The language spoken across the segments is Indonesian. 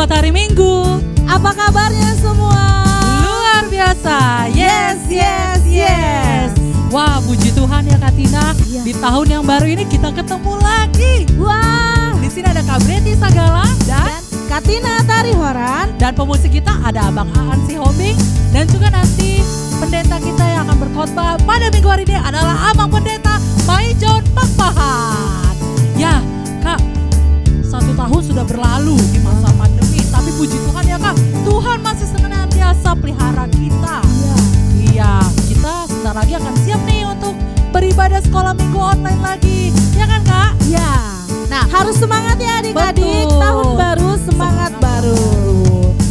Selamat hari Minggu. Apa kabarnya semua? Luar biasa. Yes. Wah, puji Tuhan ya Kak Tina. Iya. Di tahun yang baru ini kita ketemu lagi. Wah, Di sini ada Kak Breti Sagala dan Katina Tarihoran. dan pemusik kita ada Abang Aan Sihobing, dan juga nanti pendeta kita yang akan berkhotbah pada minggu hari ini adalah Abang Pendeta Maijon Pakpahan. Ya Kak, 1 tahun sudah berlalu di masa pandemi, tapi puji Tuhan ya Kak, Tuhan masih senantiasa pelihara kita. Iya, kita sebentar lagi akan siap nih untuk beribadah sekolah minggu online lagi, ya kan Kak? Ya. Nah, harus semangat ya adik-adik. Betul. Tahun baru, semangat baru.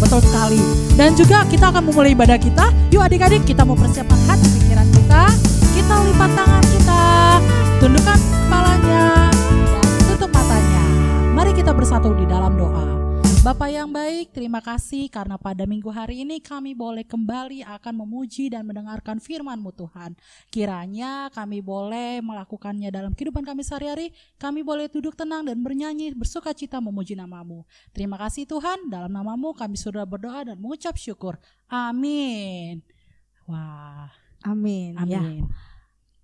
Betul sekali. Dan juga kita akan memulai ibadah kita. Yuk adik-adik, kita mau persiapkan hati pikiran kita. Kita lipat tangan kita, tundukkan kepalanya, dan tutup matanya. Mari kita bersatu di dalam doa. Bapa yang baik, terima kasih karena pada minggu hari ini kami boleh kembali akan memuji dan mendengarkan firman-Mu Tuhan. Kiranya kami boleh melakukannya dalam kehidupan kami sehari-hari. Kami boleh duduk tenang dan bernyanyi bersuka cita memuji nama-Mu. Terima kasih Tuhan, dalam nama-Mu kami sudah berdoa dan mengucap syukur. Amin. Wah, Amin. Ya. amin.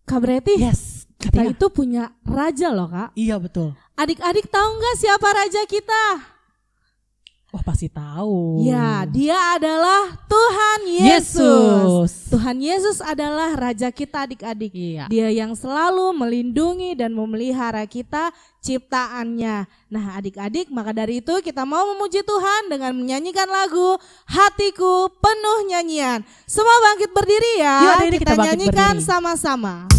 Kak Breti, Yes, kita Katina. itu punya raja loh Kak. Iya betul. Adik-adik tahu nggak siapa raja kita? Wah pasti tahu. Ya, dia adalah Tuhan Yesus. Tuhan Yesus adalah raja kita adik-adik. Iya. Dia yang selalu melindungi dan memelihara kita ciptaannya. Nah adik-adik, maka dari itu kita mau memuji Tuhan dengan menyanyikan lagu Hatiku Penuh Nyanyian. Semua bangkit berdiri ya. Yuk, adik-adik, kita bangkit nyanyikan berdiri. sama-sama.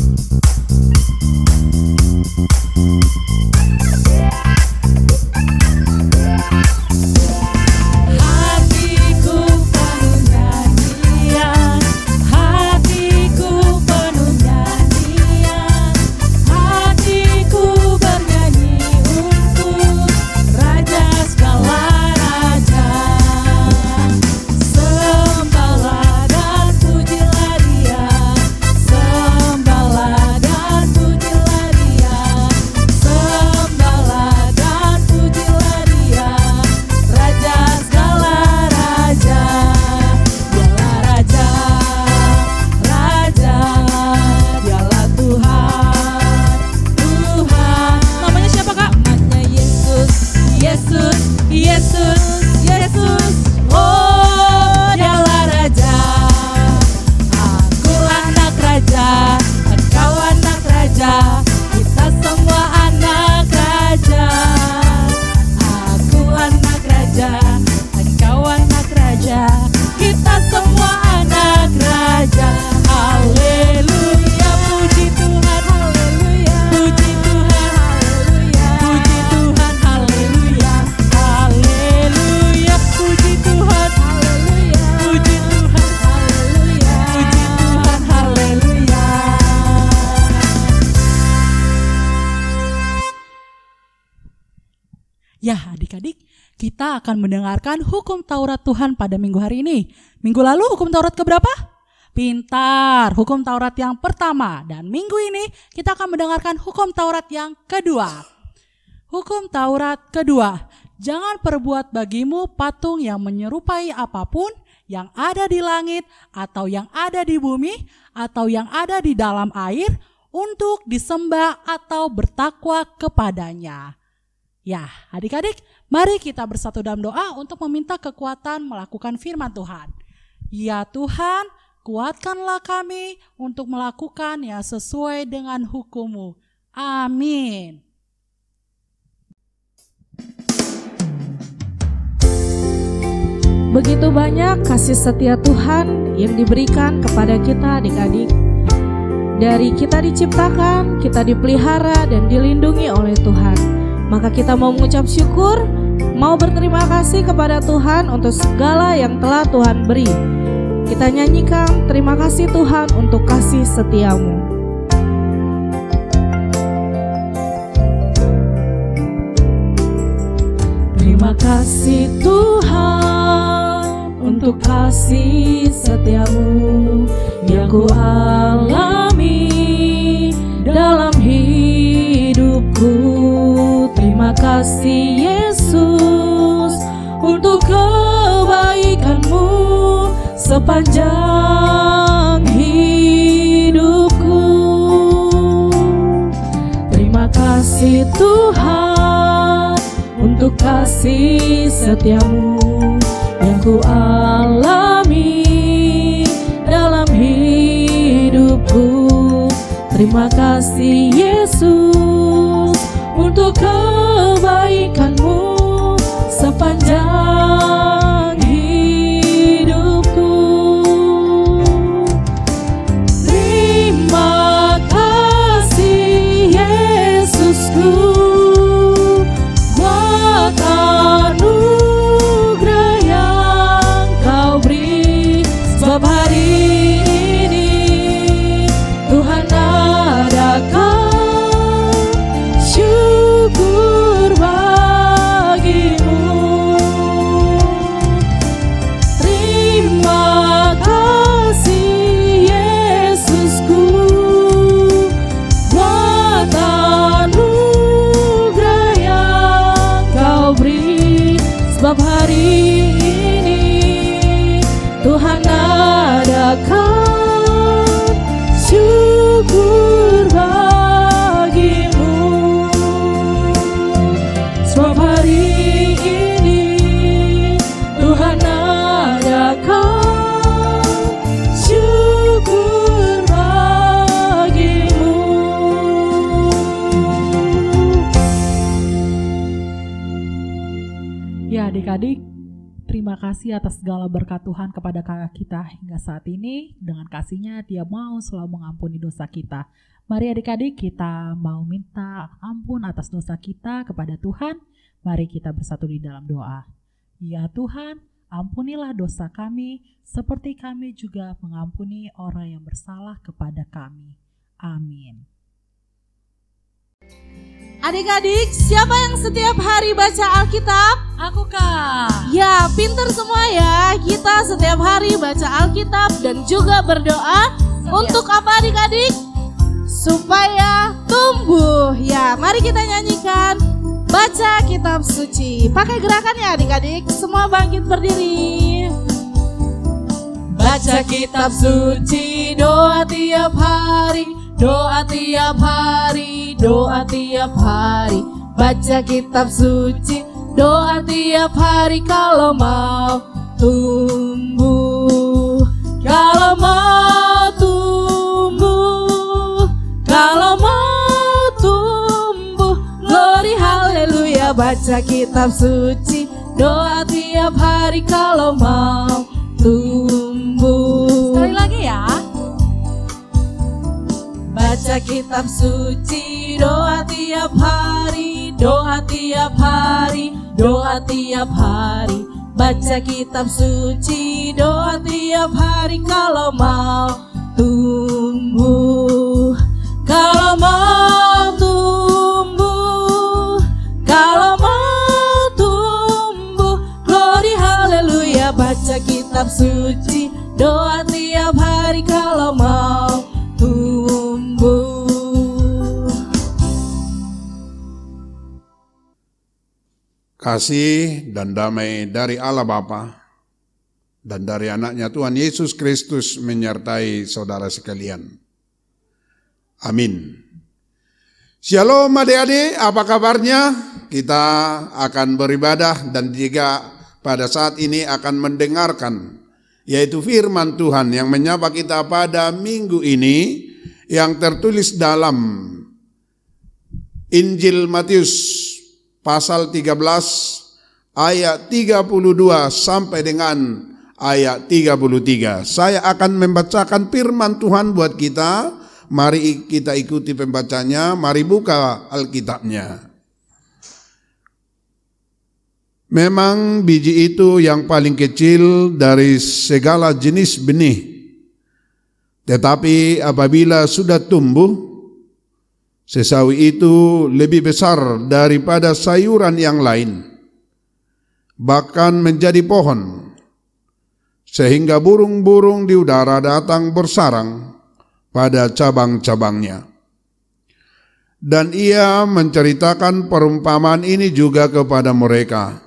Hatiku penuh nyanyian, hatiku penuh nyanyian, hatiku bernyanyi untuk Raja segala raja. Sembahlah dan pujilah Dia, sembahlah dan pujilah Dia, sembahlah dan pujilah Dia, Raja segala raja. Dialah Raja, Raja, Dialah Tuhan, Tuhan. Namanya siapa Kak? Namanya Yesus, Yesus, Yesus, Yesus. Oh, Dialah Raja. Aku anak raja, engkau anak raja, kita semua anak raja. Aku anak raja, engkau anak raja, kita semua anak raja. Haleluya, puji Tuhan, haleluya, puji Tuhan, haleluya, puji Tuhan, haleluya, haleluya, puji Tuhan, haleluya, puji Tuhan, haleluya, puji Tuhan, haleluya. Ya adik-adik, kita akan mendengarkan hukum Taurat Tuhan pada minggu hari ini. Minggu lalu hukum Taurat keberapa? Pintar, hukum Taurat yang pertama. Dan minggu ini kita akan mendengarkan hukum Taurat yang kedua. Hukum Taurat kedua, jangan perbuat bagimu patung yang menyerupai apapun yang ada di langit atau yang ada di bumi atau yang ada di dalam air untuk disembah atau bertakwa kepadanya. Ya, adik-adik, mari kita bersatu dalam doa untuk meminta kekuatan melakukan firman Tuhan. Ya Tuhan, kuatkanlah kami untuk melakukan yang sesuai dengan hukum-Mu. Amin. Begitu banyak kasih setia Tuhan yang diberikan kepada kita adik-adik. Dari kita diciptakan, kita dipelihara dan dilindungi oleh Tuhan. Maka kita mau mengucap syukur, mau berterima kasih kepada Tuhan untuk segala yang telah Tuhan beri. Kita nyanyikan terima kasih Tuhan untuk kasih setia-Mu. Terima kasih Tuhan untuk kasih setia-Mu yang ku alami dalam hidupku. Terima kasih Yesus untuk kebaikan-Mu sepanjang hidupku. Terima kasih Tuhan untuk kasih setia-Mu yang ku alami dalam hidupku. Terima kasih Yesus untuk kebaikan-Mu sepanjang hidupku. Terima kasih Yesusku buat anugerah yang Kau beri, sebab hari ini Tuhan adakan syukur bagimu. Terima kasih Yesusku buat anugerah yang Kau beri, sebab hari ini Tuhan adakan syukur bagimu. Sebab hari ini Tuhan adakan syukur bagimu. Ya adik-adik, terima kasih atas segala berkat Tuhan kepada kakak kita hingga saat ini. Dengan kasih-Nya Dia mau selalu mengampuni dosa kita. Mari adik-adik kita mau minta ampun atas dosa kita kepada Tuhan. Mari kita bersatu di dalam doa. Ya Tuhan, ampunilah dosa kami seperti kami juga mengampuni orang yang bersalah kepada kami. Amin. Adik-adik, siapa yang setiap hari baca Alkitab? Aku Kak. Ya, pinter semua ya. Kita setiap hari baca Alkitab dan juga berdoa. Untuk apa adik-adik? Supaya tumbuh. Ya, mari kita nyanyikan Baca Kitab Suci. Pakai gerakan ya adik-adik. Semua bangkit berdiri. Baca Kitab Suci, doa tiap hari, doa tiap hari, doa tiap hari. Baca Kitab Suci, doa tiap hari kalau mau tumbuh. Kalau mau tumbuh, kalau mau tumbuh, glory haleluya. Baca Kitab Suci, doa tiap hari kalau mau tumbuh. Sekali lagi ya. Baca Kitab Suci, doa tiap hari, doa tiap hari, doa tiap hari. Baca Kitab Suci, doa tiap hari kalau mau tumbuh. Kalau mau tumbuh, kalau mau tumbuh, glory haleluya. Baca Kitab Suci, doa tiap hari kalau mau tumbuh. Kasih dan damai dari Allah Bapa dan dari anaknya Tuhan Yesus Kristus menyertai saudara sekalian. Amin. Shalom adik-adik, apa kabarnya? Kita akan beribadah dan juga pada saat ini akan mendengarkan yaitu firman Tuhan yang menyapa kita pada minggu ini yang tertulis dalam Injil Matius pasal 13 ayat 32 sampai dengan ayat 33. Saya akan membacakan firman Tuhan buat kita. Mari kita ikuti pembacanya. Mari buka Alkitabnya. Memang biji itu yang paling kecil dari segala jenis benih. Tetapi apabila sudah tumbuh, sesawi itu lebih besar daripada sayuran yang lain, bahkan menjadi pohon, sehingga burung-burung di udara datang bersarang pada cabang-cabangnya. Dan ia menceritakan perumpamaan ini juga kepada mereka.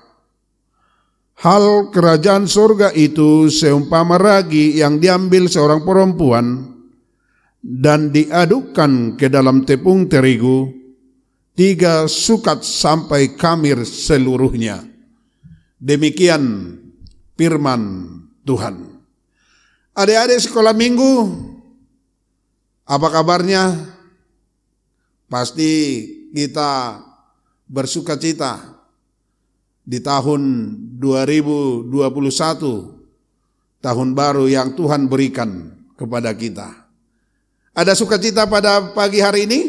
Hal kerajaan surga itu seumpama ragi yang diambil seorang perempuan dan diadukkan ke dalam tepung terigu 3 sukat sampai kamir seluruhnya. Demikian firman Tuhan. Adik-adik sekolah minggu, apa kabarnya? Pasti kita bersuka cita di tahun 2021, tahun baru yang Tuhan berikan kepada kita. Ada sukacita pada pagi hari ini?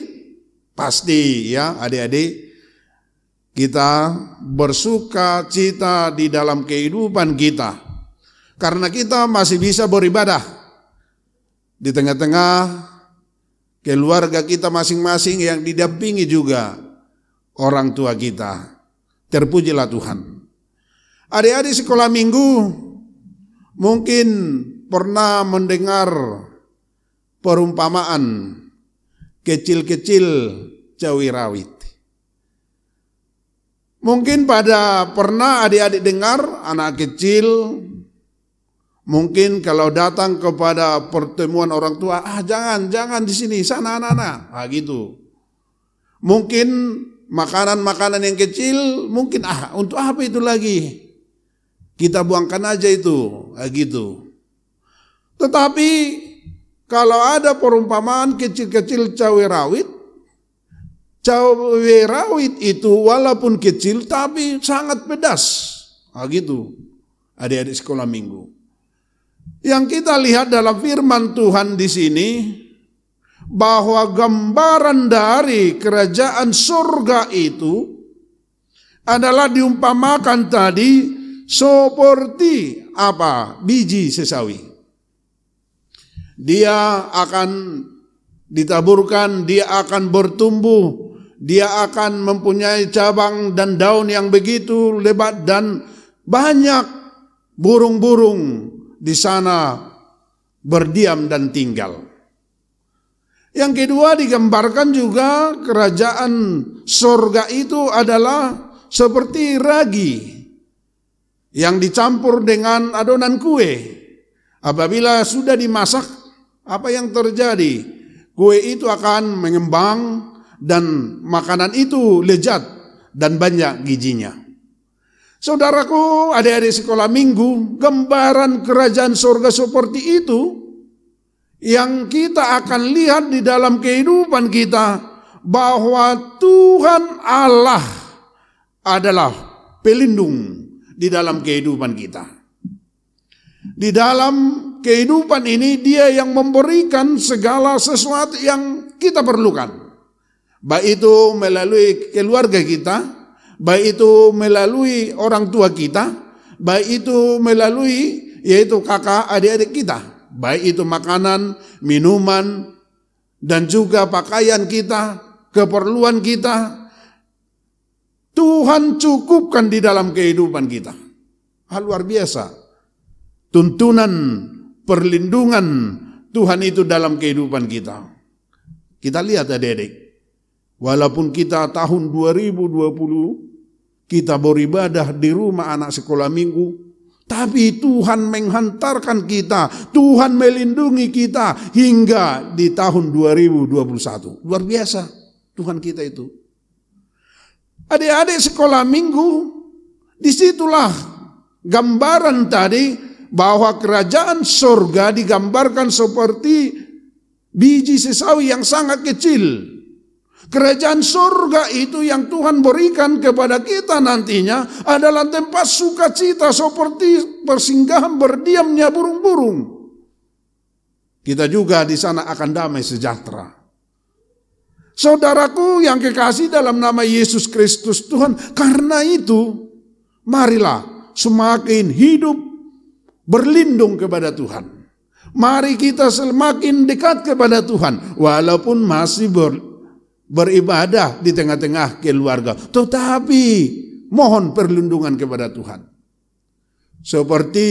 Pasti ya adik-adik, kita bersuka cita di dalam kehidupan kita. Karena kita masih bisa beribadah di tengah-tengah keluarga kita masing-masing yang didampingi juga orang tua kita. Terpujilah Tuhan. Adik-adik sekolah minggu mungkin pernah mendengar perumpamaan kecil-kecil cawi rawit. Mungkin pernah adik-adik dengar anak kecil mungkin kalau datang kepada pertemuan orang tua, jangan di sini, sana anak-anak, gitu. Mungkin makanan-makanan yang kecil mungkin untuk apa itu lagi? Kita buangkan aja itu, gitu. Tetapi kalau ada perumpamaan kecil-kecil cawe rawit itu walaupun kecil tapi sangat pedas, gitu. Adik-adik sekolah minggu. Yang kita lihat dalam firman Tuhan di sini, bahwa gambaran dari kerajaan surga itu adalah diumpamakan tadi seperti biji sesawi. Dia akan ditaburkan, dia akan bertumbuh, dia akan mempunyai cabang dan daun yang begitu lebat dan banyak burung-burung di sana berdiam dan tinggal. Yang kedua digambarkan juga kerajaan surga itu adalah seperti ragi yang dicampur dengan adonan kue. Apabila sudah dimasak, apa yang terjadi? Kue itu akan mengembang dan makanan itu lezat dan banyak gizinya. Saudaraku, adik-adik sekolah minggu, gambaran kerajaan surga seperti itu yang kita akan lihat di dalam kehidupan kita, bahwa Tuhan Allah adalah pelindung di dalam kehidupan kita. Di dalam kehidupan ini Dia yang memberikan segala sesuatu yang kita perlukan. Baik itu melalui keluarga kita, baik itu melalui orang tua kita, baik itu melalui yaitu kakak adik-adik kita. Baik itu makanan, minuman, dan juga pakaian kita, keperluan kita. Tuhan cukupkan di dalam kehidupan kita. Hal luar biasa. Tuntunan, perlindungan Tuhan itu dalam kehidupan kita. Kita lihat adik-adik. Walaupun kita tahun 2020, kita beribadah di rumah anak sekolah minggu, tapi Tuhan menghantarkan kita, Tuhan melindungi kita hingga di tahun 2021. Luar biasa Tuhan kita itu. Adik-adik sekolah minggu, disitulah gambaran tadi bahwa kerajaan surga digambarkan seperti biji sesawi yang sangat kecil. Kerajaan surga itu yang Tuhan berikan kepada kita nantinya adalah tempat sukacita seperti persinggahan berdiamnya burung-burung. Kita juga di sana akan damai sejahtera. Saudaraku yang kekasih dalam nama Yesus Kristus Tuhan, karena itu marilah semakin hidup berlindung kepada Tuhan. Mari kita semakin dekat kepada Tuhan walaupun masih beribadah di tengah-tengah keluarga, tetapi mohon perlindungan kepada Tuhan. Seperti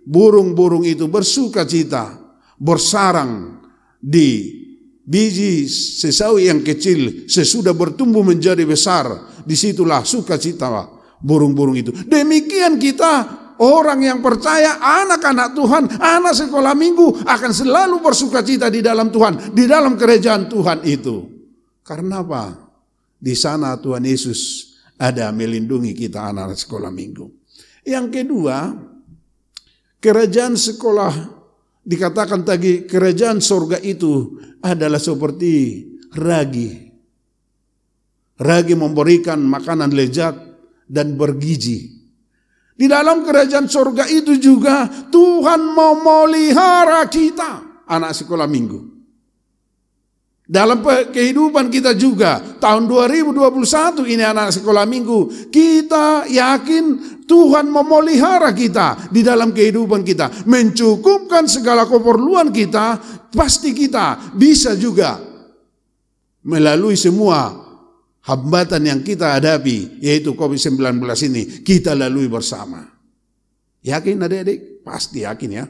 burung-burung itu bersukacita bersarang di biji sesawi yang kecil, sesudah bertumbuh menjadi besar, disitulah sukacita burung-burung itu. Demikian kita orang yang percaya, anak-anak Tuhan, anak sekolah minggu akan selalu bersukacita di dalam Tuhan, di dalam kerajaan Tuhan itu. Karena apa? Di sana Tuhan Yesus ada melindungi kita anak-anak sekolah minggu. Yang kedua, kerajaan sekolah, dikatakan tadi kerajaan sorga itu adalah seperti ragi. Ragi memberikan makanan lezat dan bergizi. Di dalam kerajaan sorga itu juga Tuhan memelihara kita, anak sekolah minggu. Dalam kehidupan kita juga, tahun 2021 ini anak sekolah minggu, kita yakin Tuhan memelihara kita di dalam kehidupan kita. Mencukupkan segala keperluan kita, pasti kita bisa juga melalui semua hambatan yang kita hadapi, yaitu COVID-19 ini, kita lalui bersama. Yakin adik-adik? Pasti yakin ya.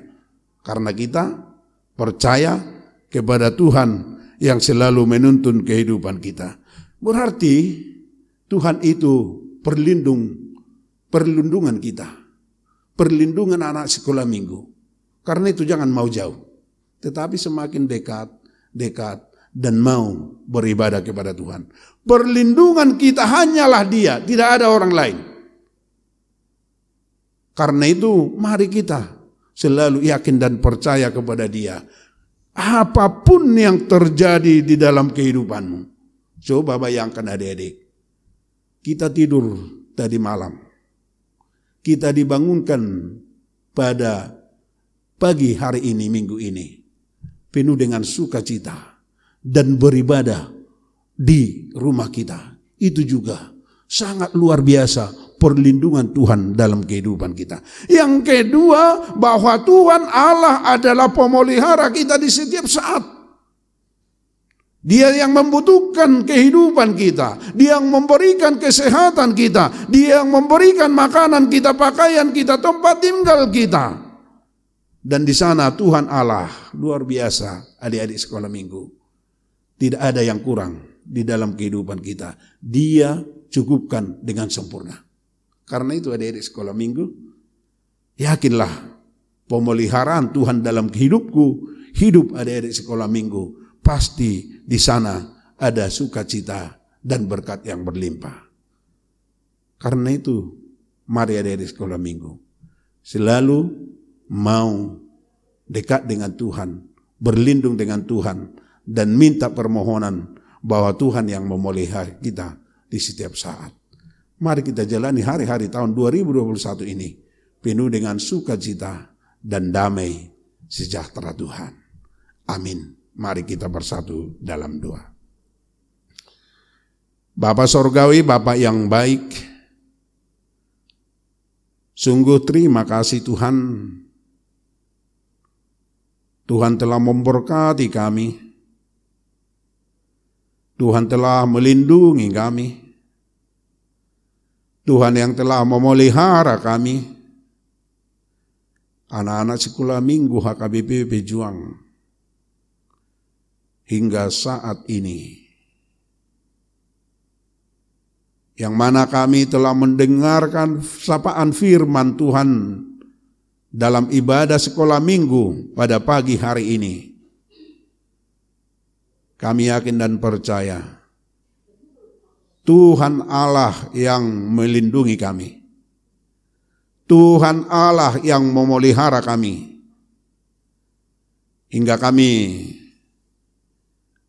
Karena kita percaya kepada Tuhan yang selalu menuntun kehidupan kita. Berarti Tuhan itu perlindungan kita. Perlindungan anak sekolah minggu. Karena itu jangan mau jauh. Tetapi semakin dekat dan mau beribadah kepada Tuhan. Perlindungan kita hanyalah Dia, tidak ada orang lain. Karena itu mari kita selalu yakin dan percaya kepada Dia. Apapun yang terjadi di dalam kehidupanmu. Coba bayangkan adik-adik. Kita tidur tadi malam. Kita dibangunkan pada pagi hari ini, minggu ini. Penuh dengan sukacita. Dan beribadah di rumah kita. Itu juga sangat luar biasa perlindungan Tuhan dalam kehidupan kita. Yang kedua, bahwa Tuhan Allah adalah pemelihara kita di setiap saat. Dia yang membutuhkan kehidupan kita. Dia yang memberikan kesehatan kita. Dia yang memberikan makanan kita, pakaian kita, tempat tinggal kita. Dan di sana Tuhan Allah luar biasa, adik-adik sekolah minggu. Tidak ada yang kurang di dalam kehidupan kita. Dia cukupkan dengan sempurna. Karena itu adik-adik sekolah minggu, yakinlah pemeliharaan Tuhan dalam hidupku, hidup adik-adik sekolah minggu, pasti di sana ada sukacita dan berkat yang berlimpah. Karena itu, mari adik-adik sekolah minggu, selalu mau dekat dengan Tuhan, berlindung dengan Tuhan, dan minta permohonan bahwa Tuhan yang memelihara kita di setiap saat. Mari kita jalani hari-hari tahun 2021 ini penuh dengan sukacita dan damai sejahtera Tuhan. Amin. Mari kita bersatu dalam doa. Bapa Sorgawi, Bapa yang baik, sungguh terima kasih Tuhan. Tuhan telah memberkati kami. Tuhan telah melindungi kami. Tuhan yang telah memelihara kami. Anak-anak sekolah minggu HKBP Pejuang. Hingga saat ini. Yang mana kami telah mendengarkan sapaan firman Tuhan dalam ibadah sekolah minggu pada pagi hari ini. Kami yakin dan percaya Tuhan Allah yang melindungi kami. Tuhan Allah yang memelihara kami. Hingga kami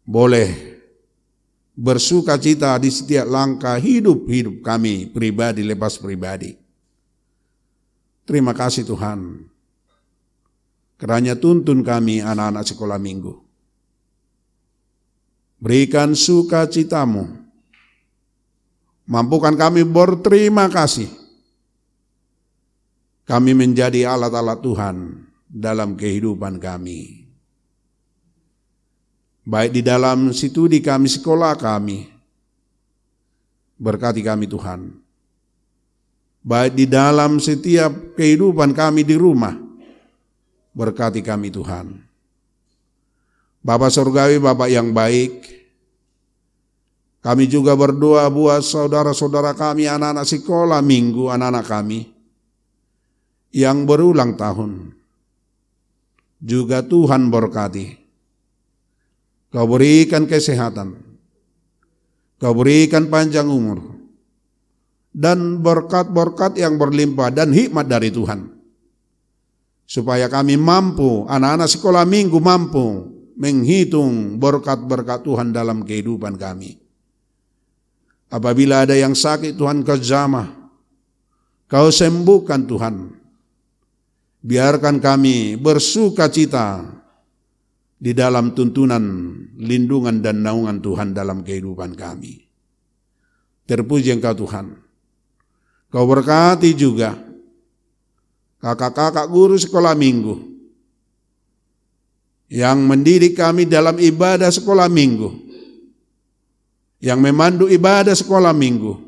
boleh bersukacita di setiap langkah hidup kami pribadi lepas pribadi. Terima kasih Tuhan. Kiranya tuntun kami anak-anak sekolah minggu. Berikan sukacitamu. Mampukan kami berterima kasih. Kami menjadi alat-alat Tuhan dalam kehidupan kami. Baik di dalam studi kami, sekolah kami. Berkati kami Tuhan. Baik di dalam setiap kehidupan kami di rumah. Berkati kami Tuhan. Bapa Surgawi, Bapa yang baik. Kami juga berdoa buat saudara-saudara kami, anak-anak sekolah minggu, anak-anak kami yang berulang tahun. Juga Tuhan berkati. Kau berikan kesehatan. Kau berikan panjang umur. Dan berkat-berkat yang berlimpah dan hikmat dari Tuhan. Supaya kami mampu, anak-anak sekolah minggu mampu menghitung berkat-berkat Tuhan dalam kehidupan kami. Apabila ada yang sakit, Tuhan kau jamah, kau sembuhkan Tuhan. Biarkan kami bersuka cita di dalam tuntunan, lindungan dan naungan Tuhan dalam kehidupan kami. Terpuji Engkau Tuhan. Kau berkati juga kakak-kakak guru sekolah minggu yang mendidik kami dalam ibadah sekolah minggu, yang memandu ibadah sekolah minggu.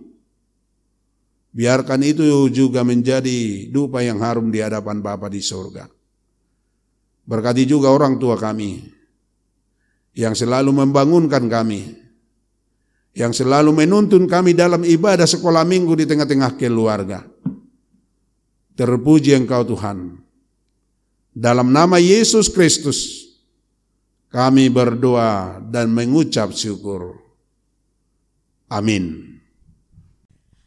Biarkan itu juga menjadi dupa yang harum di hadapan Bapa di surga. Berkati juga orang tua kami yang selalu membangunkan kami, yang selalu menuntun kami dalam ibadah sekolah minggu di tengah-tengah keluarga. Terpuji Engkau Tuhan. Dalam nama Yesus Kristus kami berdoa dan mengucap syukur. Amin.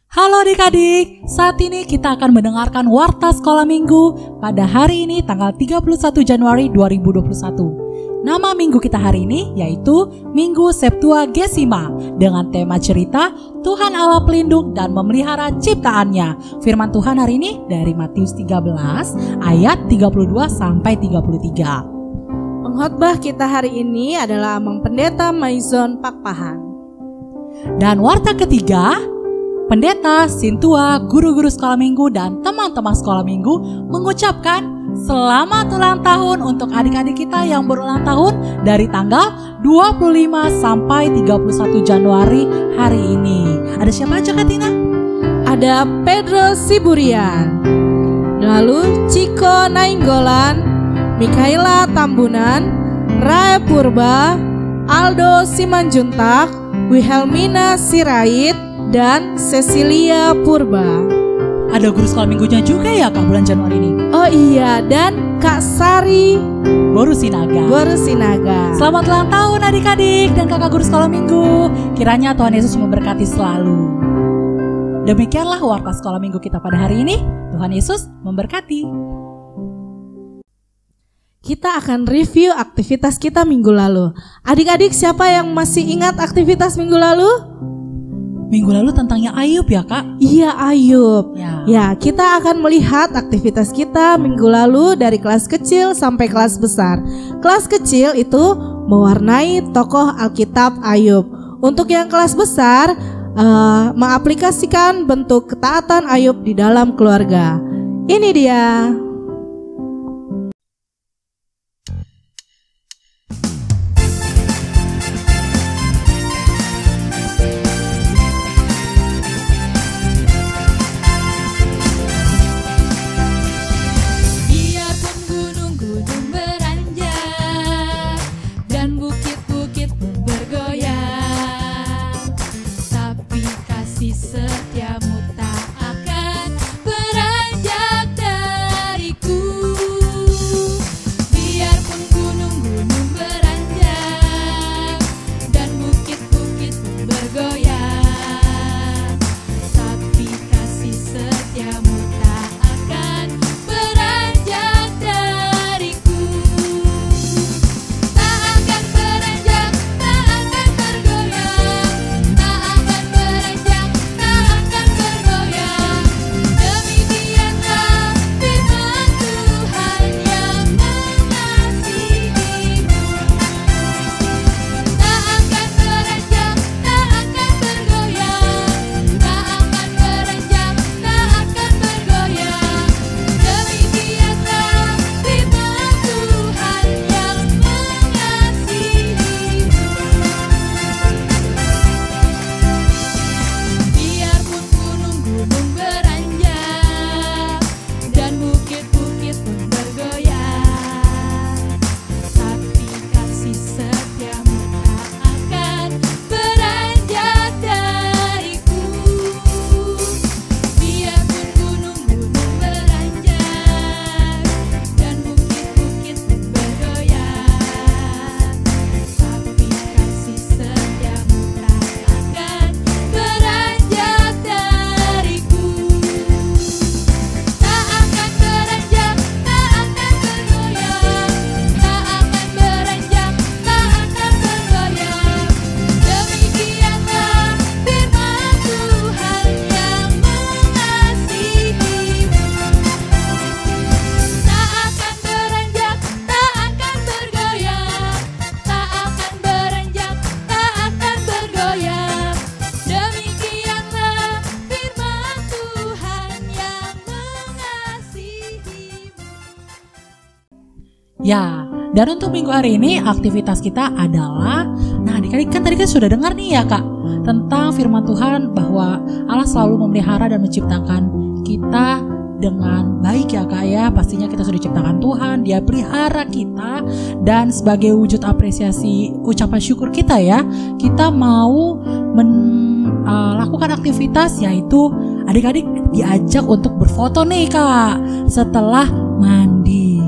Halo adik-adik, saat ini kita akan mendengarkan Warta Sekolah Minggu pada hari ini tanggal 31 Januari 2021. Nama minggu kita hari ini yaitu Minggu Septuagesima dengan tema cerita Tuhan Allah pelindung dan memelihara ciptaannya. Firman Tuhan hari ini dari Matius 13 ayat 32 sampai 33. Pengkhotbah kita hari ini adalah Amang Pendeta Maison Pakpahan. Dan warta ketiga, pendeta, sintua, guru-guru sekolah minggu, dan teman-teman sekolah minggu mengucapkan selamat ulang tahun untuk adik-adik kita yang berulang tahun dari tanggal 25 sampai 31 Januari hari ini. Ada siapa aja Kak Tina? Ada Pedro Siburian, lalu Ciko Nainggolan, Mikaela Tambunan, Rae Purba, Aldo Simanjuntak, Wilhelmina Sirait, dan Cecilia Purba. Ada guru sekolah minggunya juga ya Kak bulan Januari ini? Oh iya, dan Kak Sari Borusinaga. Selamat ulang tahun adik-adik dan kakak guru sekolah minggu. Kiranya Tuhan Yesus memberkati selalu. Demikianlah warta sekolah minggu kita pada hari ini. Tuhan Yesus memberkati. Kita akan review aktivitas kita minggu lalu. Adik-adik, siapa yang masih ingat aktivitas minggu lalu? Minggu lalu tentangnya Ayub ya Kak? Iya, Ayub. Ya, kita akan melihat aktivitas kita minggu lalu dari kelas kecil sampai kelas besar. Kelas kecil itu mewarnai tokoh Alkitab Ayub. Untuk yang kelas besar, mengaplikasikan bentuk ketaatan Ayub di dalam keluarga. Ini dia. Setiamu tak akan beranjak dari Ya, dan untuk minggu hari ini aktivitas kita adalah, nah adik-adik kan tadi kan sudah dengar nih ya Kak, tentang firman Tuhan bahwa Allah selalu memelihara dan menciptakan kita dengan baik ya Kak ya. Pastinya kita sudah diciptakan Tuhan, Dia pelihara kita, dan sebagai wujud apresiasi ucapan syukur kita ya, kita mau melakukan aktivitas, yaitu adik-adik diajak untuk berfoto nih Kak setelah mandi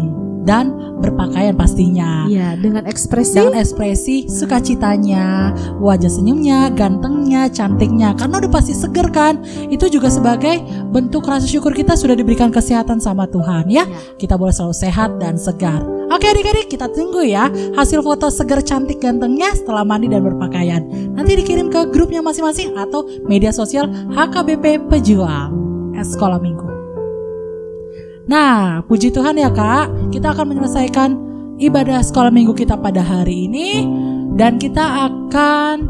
dan berpakaian pastinya. Ya, dengan ekspresi sukacitanya, wajah senyumnya, gantengnya, cantiknya, karena udah pasti seger kan. Itu juga sebagai bentuk rasa syukur kita sudah diberikan kesehatan sama Tuhan ya. Kita boleh selalu sehat dan segar. Oke adik-adik, kita tunggu ya hasil foto seger cantik gantengnya setelah mandi dan berpakaian. Nanti dikirim ke grupnya masing-masing atau media sosial HKBP Pejuang Sekolah Minggu. Nah, puji Tuhan ya Kak, kita akan menyelesaikan ibadah sekolah minggu kita pada hari ini, dan kita akan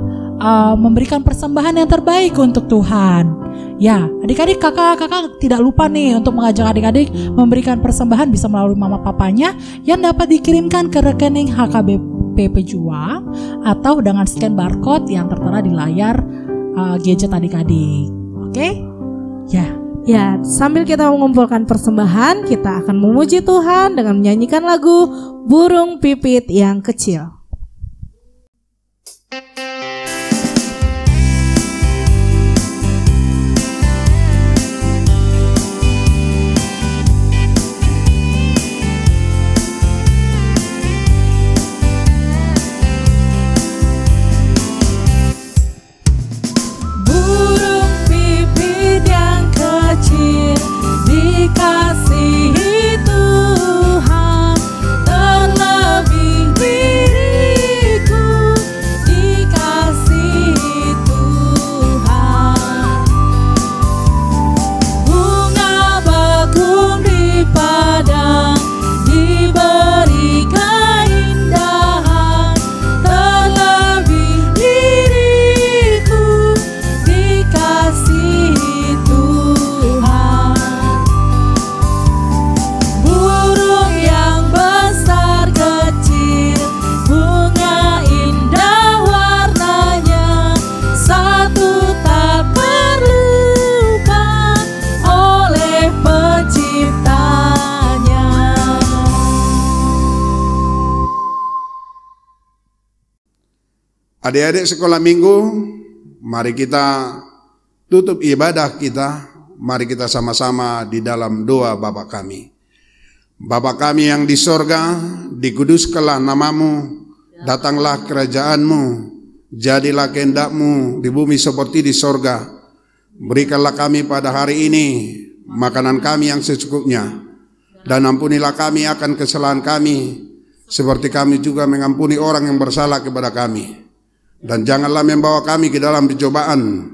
memberikan persembahan yang terbaik untuk Tuhan. Ya, adik-adik, kakak tidak lupa nih untuk mengajak adik-adik memberikan persembahan bisa melalui mama papanya yang dapat dikirimkan ke rekening HKBP Pejuang atau dengan scan barcode yang tertera di layar gadget adik-adik. Oke? Ya, sambil kita mengumpulkan persembahan, kita akan memuji Tuhan dengan menyanyikan lagu Burung Pipit yang Kecil. Dikasihi Tuhan, terlebih diriku dikasihi Tuhan. Bunga bakung di padang diberi keindahan, terlebih diriku dikasihi Tuhan. Burung yang besar kecil, bunga indah warnanya, satu tak terluka oleh penciptanya. Adik-adik sekolah minggu, mari kita tutup ibadah kita. Mari kita sama-sama di dalam doa Bapa kami. Bapa kami yang di sorga, dikuduskanlah namamu, datanglah kerajaanmu, jadilah kehendakmu di bumi seperti di sorga. Berikanlah kami pada hari ini makanan kami yang secukupnya, dan ampunilah kami akan kesalahan kami, seperti kami juga mengampuni orang yang bersalah kepada kami. Dan janganlah membawa kami ke dalam pencobaan,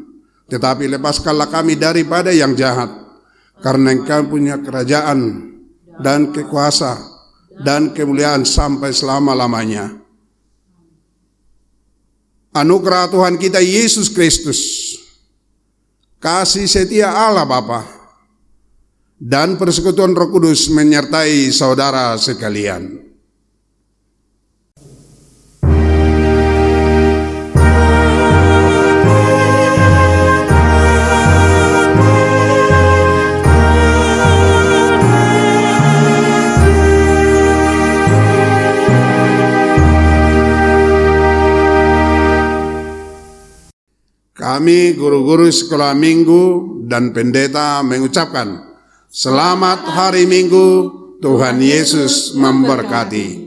tetapi lepaskanlah kami daripada yang jahat, karena Engkau punya kerajaan dan kekuasa dan kemuliaan sampai selama-lamanya. Anugerah Tuhan kita Yesus Kristus, kasih setia Allah Bapa, dan persekutuan Roh Kudus menyertai saudara sekalian. Kami guru-guru sekolah minggu dan pendeta mengucapkan selamat hari Minggu, Tuhan Yesus memberkati.